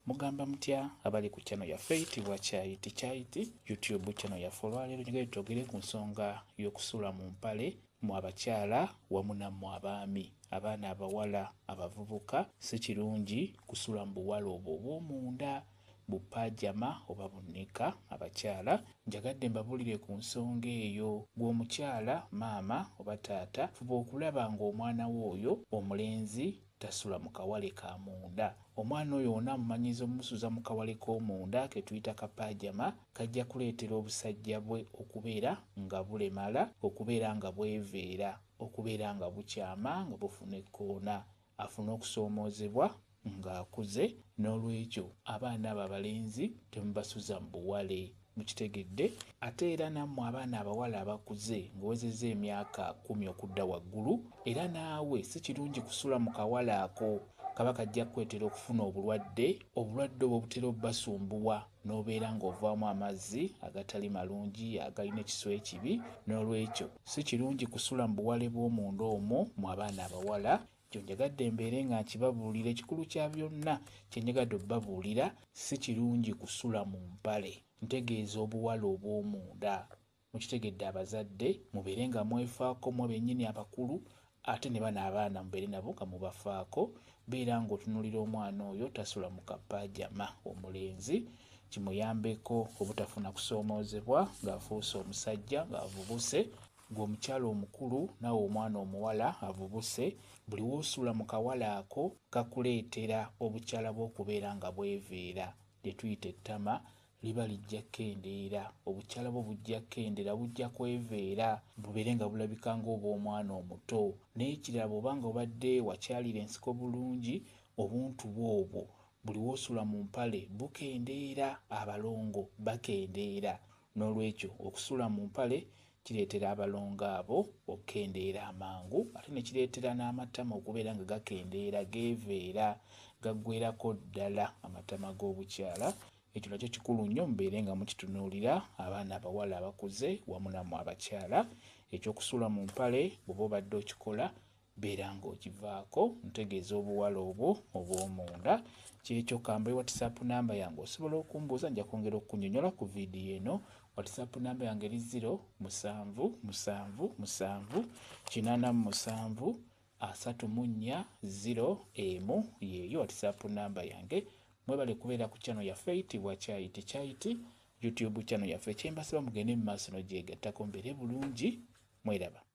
Mugamba mutya abali ku channel yaffe eyitibwa Kyayiti YouTube channel yaffe. Olwaleero njagala twogere ku nsonga y'okusula mu mpale mu abakyala wamu nammwe abaami, abaana abawala, abavubuka. Si kirungi kusula mu buwala obwo obw'omunda, bupajama oba bunnika. Abakyala njagadde mbabuulire ku nsonga eyo. Gw'omukyala maama oba taata, fuba okulaba ng'omwana wo oyo omulenzi tasula mu kawale ka munda. Omwana oyo onaamumanyiza omusuza mu kawale k'omunda ke tuyita kapajama, kajja kuleetera obusajja bwe okubeera nga bulemala, okubeera nga bweveera, okubeera nga bukyama, nga bufuna ekkoona, afuna okusoomoozebwa ng'akuze. N'olwekyo abaana abo abalenzi temubasuza mu buwale, mukitegedde. Ate era nammwe abaana abawala abakuze ng'owezezza emyaka 10 okudda waggulu, era naawe si kirungi kusula mu kawala ako, kaba kajja kwetera okufuna obulwadde obwo obutera obbasumbuwa, n'obeera ng'ovaamu amazzi agatali malungi agalina ekiswa ekibi. N'olwekyo si kirungi kusula mu buwale bw'omunda omwo mu abaana abawala. Kyo njagadde mbeere nga nkibabuulira. Ekikulu kya byonna kye njagadde obbabuulira, si kirungi kusula mu mpale, ntegeeza obuwala obw'omunda. Mukitegedde abazadde mubeere nga mwefaako mwe bennyini abakulu, ate ne bano abaana mubeere nabo nga mubafaako. Beera ng'otunuulira omwana oyo tasula mu kapajama omulenzi, kimuyambeko obutafuna kusoomoozebwa ng'afuuse omusajja ng'avubuse. Gwe omukyala omukulu nawe omwana omuwala avubuse, buli woosula mu kawala ako kakuleetera obukyala bw'okubeera nga bweveera, lye tuyita ettama liba lijja kkendeera. Obukyala bwo bujja kkendeera, bujja kweveera, bubeere nga bulabika ng'obw'omwana omuto. N'ekirala bw'oba nga obadde wakyalira ensiko bulungi, obuntu bw'obwo buli woosula mu mpale bukendeera, abalongo bakendeera. N'olwekyo okusula mu mpale kireetera abalongo abo okkendeera amangu, ate ne kireetera n'amatama okubeera nga gakendeera, geeveera, gaggweerako ddala amatama g'obukyala. Ekyo nakyo kikulu nnyo mubeere nga mukitunuulira abaana abawala abakuze wamu nammwe abakyala. Ekyokusula mu mpale bw'oba obadde okikola, beera ng'okivaako, ntegeeza obuwala obwo obw'omunda. Kyekyo kambe WhatsApp namba yange osobola okumbuuza, nja kwongera okukunnyonnyola ku viidiyo eno. WhatsApp namba yange eri 0777873401 yeeyo WhatsApp namba yange. Mwebale kubeera ku channel yaffe eyitibwa Kyayiti YouTube channel yaffe. Kyembasaba mugende mu maaso n'ogyegattako mbeere bulungi. Mweraba.